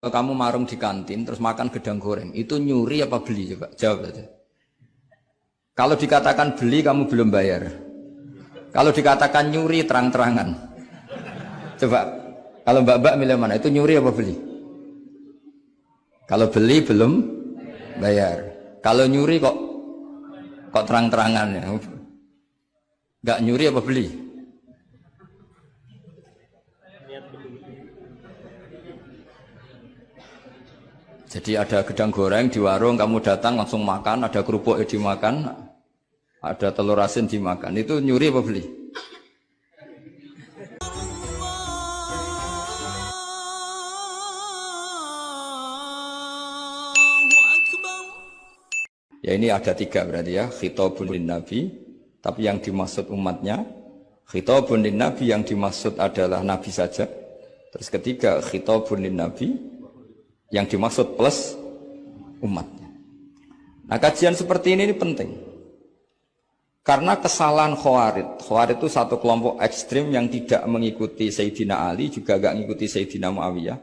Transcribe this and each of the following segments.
Kalau kamu marung di kantin terus makan gedang goreng, itu nyuri apa beli? Coba jawab saja. Kalau dikatakan beli kamu belum bayar. Kalau dikatakan nyuri terang-terangan. Coba kalau mbak-mbak milih mana? Itu nyuri apa beli? Kalau beli belum bayar. Kalau nyuri kok terang-terangan ya? Enggak nyuri apa beli? Jadi ada gedang goreng di warung, kamu datang langsung makan, ada kerupuk dimakan, ada telur asin dimakan. Itu nyuri apa beli? Ya ini ada tiga berarti ya, khitabun lin nabi, tapi yang dimaksud umatnya, khitabun lin nabi yang dimaksud adalah nabi saja. Terus ketiga, khitabun lin nabi yang dimaksud plus umatnya. Nah kajian seperti ini penting. Karena kesalahan Khawarij. Khawarij itu satu kelompok ekstrim yang tidak mengikuti Sayyidina Ali, juga gak mengikuti Sayyidina Muawiyah.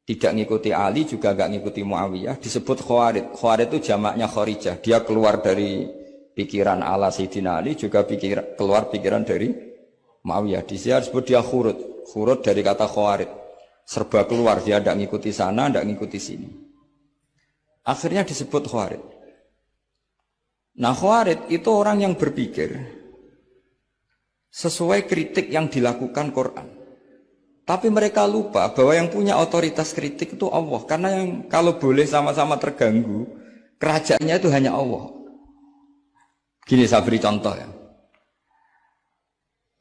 Tidak mengikuti Ali, juga gak mengikuti Muawiyah. Disebut Khawarij. Khawarij itu jamaknya Kharijah. Dia keluar dari pikiran ala Sayyidina Ali, juga keluar pikiran dari Muawiyah. Di sini disebut dia khurud. Khurud dari kata Khawarij. Serba keluar, dia tidak ngikuti sana, tidak ngikuti sini. Akhirnya disebut Khawarij. Nah Khawarij itu orang yang berpikir sesuai kritik yang dilakukan Quran. Tapi mereka lupa bahwa yang punya otoritas kritik itu Allah. Karena yang kalau boleh sama-sama terganggu, kerajaannya itu hanya Allah. Gini saya beri contoh ya.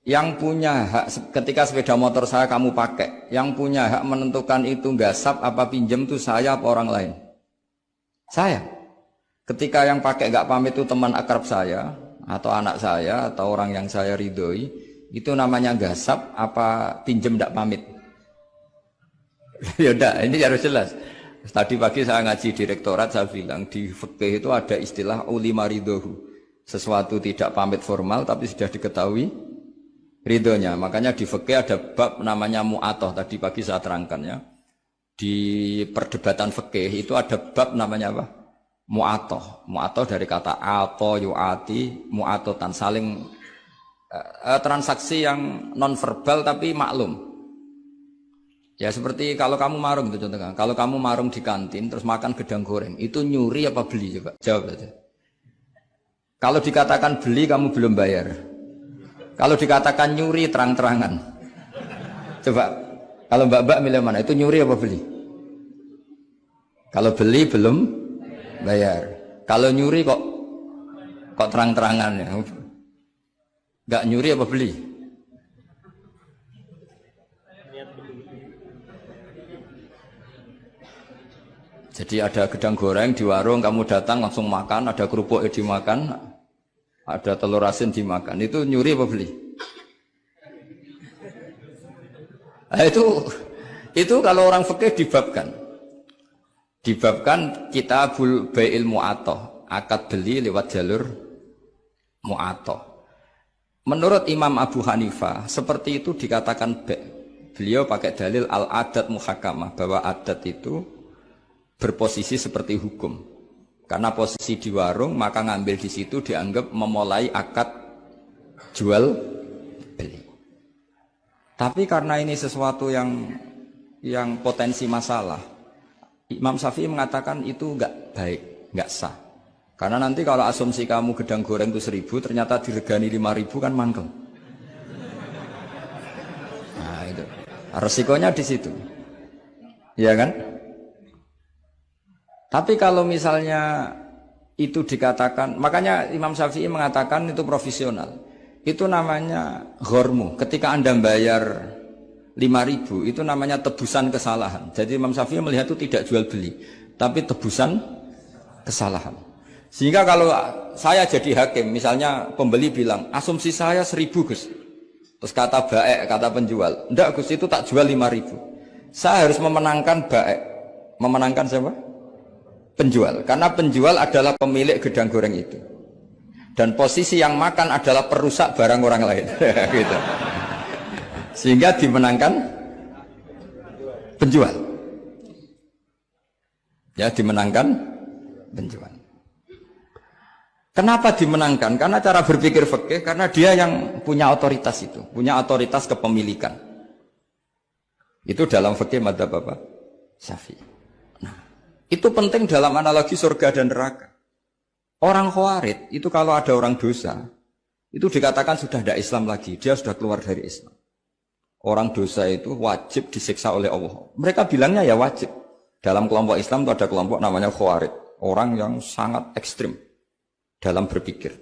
Yang punya hak ketika sepeda motor saya kamu pakai, yang punya hak menentukan itu gasap apa pinjam itu saya apa orang lain? Saya. Ketika yang pakai nggak pamit itu teman akrab saya atau anak saya atau orang yang saya ridhoi, itu namanya gasap apa pinjam nggak pamit? Ya udah, ini harus jelas. Tadi pagi saya ngaji direktorat, saya bilang di fikih itu ada istilah ulima ridhohu, sesuatu tidak pamit formal tapi sudah diketahui ridhonya. Makanya di fikih ada bab namanya mu'atoh. Tadi pagi saya terangkan ya. Di perdebatan fikih itu ada bab namanya apa? Mu'atoh. Mu'atoh dari kata ato yu'ati mu'atotan, saling transaksi yang non verbal tapi maklum. Ya seperti kalau kamu marung itu contohnya. Kalau kamu marung di kantin terus makan gedang goreng, itu nyuri apa beli? Coba jawab saja. Kalau dikatakan beli kamu belum bayar. Kalau dikatakan nyuri terang-terangan. Coba kalau mbak-mbak milih mana? Itu nyuri apa beli? Kalau beli belum bayar. Kalau nyuri kok terang-terangan ya. Enggak nyuri apa beli? Jadi ada gedang goreng di warung, kamu datang langsung makan, ada kerupuk dimakan, ada telur asin dimakan, itu nyuri apa beli? Nah, itu kalau orang fikih dibabkan kitabul bai'il mu'atoh, akad beli lewat jalur mu'atoh. Menurut Imam Abu Hanifah seperti itu dikatakan beliau pakai dalil al-adat muhakamah, bahwa adat itu berposisi seperti hukum. Karena posisi di warung, maka ngambil di situ dianggap memulai akad jual beli. Tapi karena ini sesuatu yang potensi masalah, Imam Syafi'i mengatakan itu enggak baik, enggak sah. Karena nanti kalau asumsi kamu gedang goreng itu 1.000, ternyata diregani 5.000 kan mangkel. Nah itu, resikonya di situ, iya kan? Tapi kalau misalnya itu dikatakan, makanya Imam Syafi'i mengatakan itu profesional. Itu namanya ghormu. Ketika Anda bayar 5.000, itu namanya tebusan kesalahan. Jadi Imam Syafi'i melihat itu tidak jual beli, tapi tebusan kesalahan. Sehingga kalau saya jadi hakim, misalnya pembeli bilang, asumsi saya 1.000 Gus. Terus kata baek, kata penjual, enggak Gus itu tak jual 5.000. Saya harus memenangkan baek. Memenangkan siapa? Penjual, karena penjual adalah pemilik gedang goreng itu, dan posisi yang makan adalah perusak barang orang lain. Gitu. Sehingga dimenangkan penjual. Ya dimenangkan bencuan. Kenapa dimenangkan? Karena cara berpikir fikih, karena dia yang punya otoritas itu, punya otoritas kepemilikan. Itu dalam fikih madzhab apa? Syafi'i. Nah, itu penting dalam analogi surga dan neraka. Orang Khawarij itu kalau ada orang dosa, itu dikatakan sudah tidak Islam lagi, dia sudah keluar dari Islam. Orang dosa itu wajib disiksa oleh Allah. Mereka bilangnya ya wajib. Dalam kelompok Islam itu ada kelompok namanya Khawarij, orang yang sangat ekstrim dalam berpikir.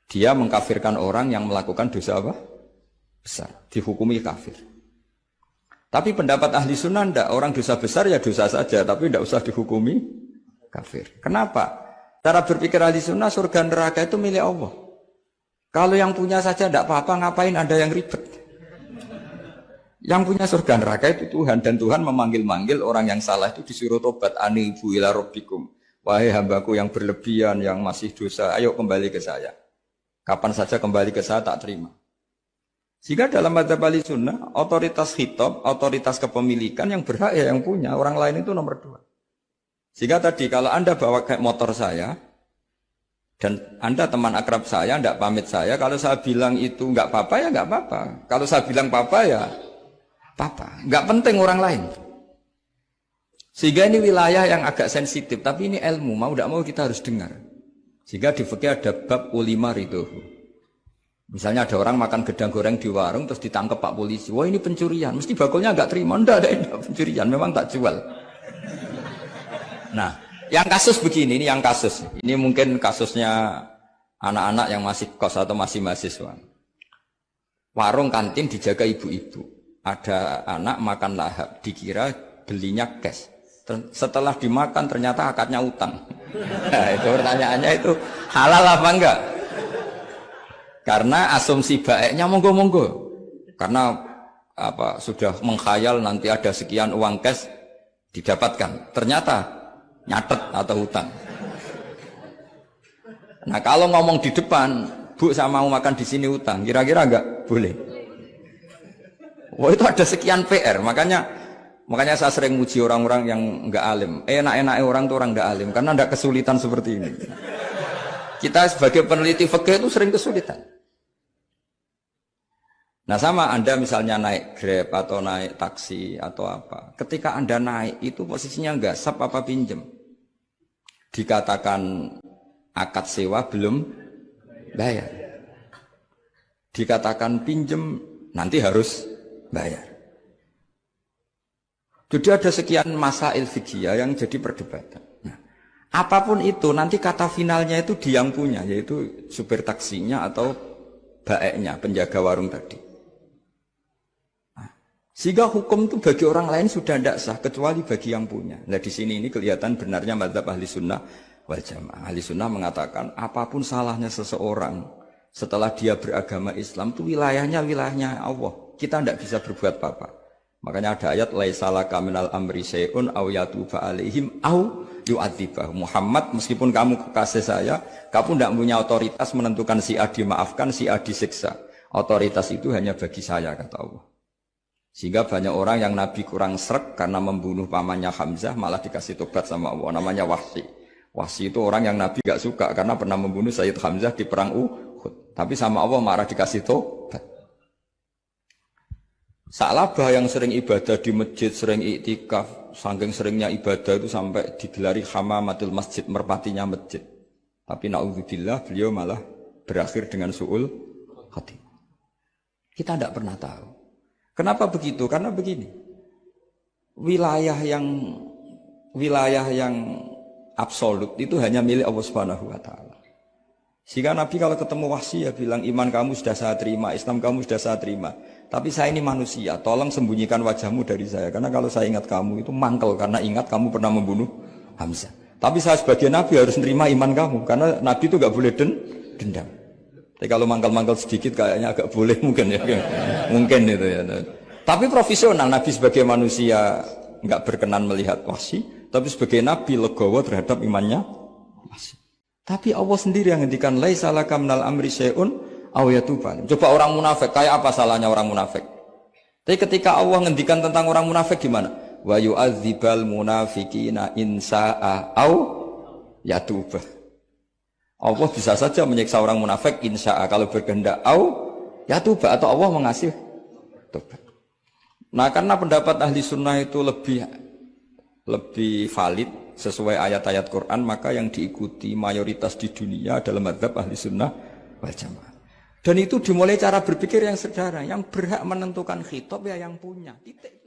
Dia mengkafirkan orang yang melakukan dosa apa? Besar, dihukumi kafir. Tapi pendapat ahli sunnah enggak, orang dosa besar ya dosa saja, tapi enggak usah dihukumi kafir. Kenapa? Cara berpikir ahli sunnah, surga neraka itu milik Allah. Kalau yang punya saja enggak apa-apa, ngapain ada yang ribet? Yang punya surga neraka itu Tuhan, dan Tuhan memanggil-manggil orang yang salah itu disuruh tobat. Anibu ila rabbikum. Wahai hambaku yang berlebihan, yang masih dosa, ayo kembali ke saya. Kapan saja kembali ke saya tak terima. Sehingga dalam madzhab ahli sunnah, otoritas khitab, otoritas kepemilikan yang berhak ya yang punya, orang lain itu nomor 2. Sehingga tadi kalau Anda bawa kayak motor saya, dan Anda teman akrab saya, tidak pamit saya, kalau saya bilang itu nggak apa-apa ya nggak apa-apa. Kalau saya bilang apa-apa ya apa-apa. Nggak penting orang lain. Sehingga ini wilayah yang agak sensitif, tapi ini ilmu, mau tidak mau kita harus dengar. Sehingga di fikih ada bab ulima ridhohu. Misalnya ada orang makan gedang goreng di warung, terus ditangkap Pak Polisi. Wah ini pencurian, mesti bakulnya nggak terima. Enggak ada ini pencurian, memang tak jual. Nah, yang kasus begini, ini yang kasus. Ini mungkin kasusnya anak-anak yang masih kos atau masih mahasiswa. Warung kantin dijaga ibu-ibu. Ada anak makan lahap, dikira belinya cash. Setelah dimakan ternyata akadnya utang. Nah, itu pertanyaannya itu halal apa enggak? Karena asumsi baiknya monggo-monggo. Karena apa sudah mengkhayal nanti ada sekian uang cash didapatkan. Ternyata nyatet atau utang. Nah, kalau ngomong di depan, Bu saya mau makan di sini utang, kira-kira enggak boleh. Wah itu ada sekian PR, makanya saya sering muji orang-orang yang enggak alim. Enak-enaknya orang tuh orang enggak alim karena enggak kesulitan seperti ini. Kita sebagai peneliti fikih itu sering kesulitan. Nah sama Anda misalnya naik Grab atau naik taksi atau apa. Ketika Anda naik itu posisinya gasap apa pinjem. Dikatakan akad sewa belum bayar. Dikatakan pinjem nanti harus bayar. Jadi ada sekian masail fikih yang jadi perdebatan. Nah, apapun itu nanti kata finalnya itu dia yang punya, yaitu supir taksinya atau baeknya, penjaga warung tadi. Nah, sehingga hukum itu bagi orang lain sudah tidak sah kecuali bagi yang punya. Nah di sini ini kelihatan benarnya madzhab ahli sunnah wal jamaah. Ahli sunnah mengatakan apapun salahnya seseorang setelah dia beragama Islam itu wilayahnya Allah. Kita tidak bisa berbuat apa-apa. Makanya ada ayat laisalaka minal amri syai'un aw yatuba alaihim aw yu'adzibah. Muhammad meskipun kamu kekasih saya, kamu tidak punya otoritas menentukan si A dimaafkan, si A disiksa. Otoritas itu hanya bagi saya kata Allah. Sehingga banyak orang yang Nabi kurang srek karena membunuh pamannya Hamzah malah dikasih tobat sama Allah. Namanya Wahsy. Wahsy itu orang yang Nabi gak suka karena pernah membunuh Sayyid Hamzah di perang Uhud. Tapi sama Allah marah dikasih tobat. Sa'labah yang sering ibadah di masjid, sering iktikaf, saking seringnya ibadah itu sampai digelari hamamatul masjid, merpatinya masjid. Tapi na'udzubillah beliau malah berakhir dengan su'ul hati. Kita tidak pernah tahu. Kenapa begitu? Karena begini. Wilayah yang absolut itu hanya milik Allah Subhanahu wa taala. Sehingga Nabi kalau ketemu Wahsy ya bilang iman kamu sudah saya terima, Islam kamu sudah saya terima. Tapi saya ini manusia, tolong sembunyikan wajahmu dari saya. Karena kalau saya ingat kamu itu mangkel karena ingat kamu pernah membunuh Hamzah. Tapi saya sebagai Nabi harus nerima iman kamu karena Nabi itu gak boleh dendam. Tapi kalau mangkal-mangkal sedikit kayaknya agak boleh mungkin ya. Mungkin itu ya. Tapi profesional Nabi sebagai manusia gak berkenan melihat Wahsy, tapi sebagai Nabi legowo terhadap imannya Wahsy. Tapi Allah sendiri yang ngendikan laisa laka minal amri syai'un aw yatuba. Coba orang munafik, kayak apa salahnya orang munafik? Tapi ketika Allah ngendikan tentang orang munafik gimana? wa yu'adzibal munafiqina in sa'a au yatuba. Allah bisa saja menyiksa orang munafik insya'a kalau berkehendak au yatuba atau Allah mengasih tobat. Nah, karena pendapat ahli sunnah itu lebih valid sesuai ayat-ayat Quran, maka yang diikuti mayoritas di dunia adalah mazhab ahli sunnah wal jamaah. Dan itu dimulai cara berpikir yang sederhana, yang berhak menentukan khitab ya yang punya. Titik.